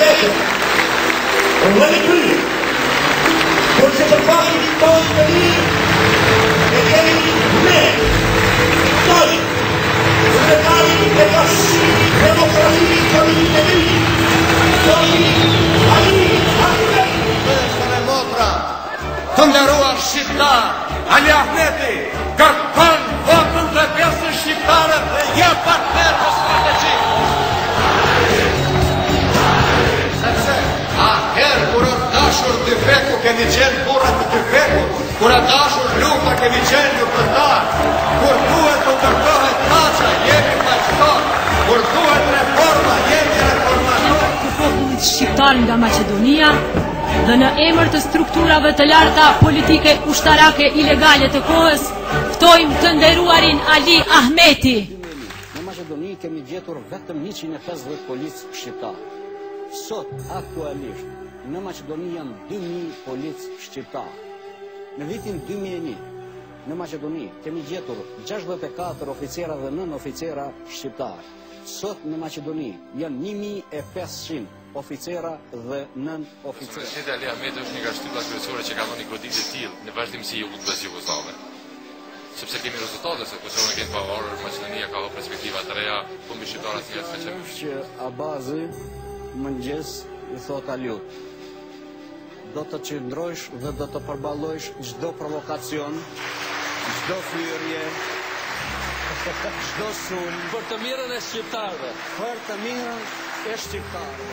vete, më në kry, kurse për faktin tonë të mirë, e kemi ne, soli, sekretari e pashimi, demokrasi, politik e mirë, soli, Ali, Ahmeti. Veshën e motra, të nderuar shqiptar, Ali Ahmeti, kërkon votën dhe pjesën shqiptare dhe je partner të strategjik. Sepse, herë kur është dashur dy feku, kemi qenë burrat të dy feku, kur është dashur lufta, kemi qenë luftëtar, kur duhet të ndërtohet paça, jemi paqëtar, kur duhet reforma, jemi reformator. Të popullit shqiptar nga Maqedonia dhe në emër të strukturave të larta politike ushtarake ilegale të kohës, ftojmë të nderuarin Ali Ahmeti. Në Maqedoni kemi gjetur vetëm 150 policë shqiptar. Sot, aktualisht, në Maqedoni janë 2000 policë shqiptar. Në vitin 2001, në Maqedoni kemi gjetur 64 oficera dhe 9 oficera shqiptar. Sot në Maqedoni janë 1500 oficera dhe 9 oficera. Presidenti Ali Ahmeti është një nga shtylla kryesore që ka dhënë një goditje të tillë në vazhdimsi jugoslave. Sepse kemi rezultate se Kosova kemi pavarur, Maqedonia ka perspektiva të reja, kumbi shqiptarët një të qenë. Që Abazi mëngjes i thot Aliut, do të qëndrojsh dhe do të përballojsh çdo provokacion, çdo thyrje, çdo sulm për të mirën e shqiptarëve. Për të mirën e shqiptarëve.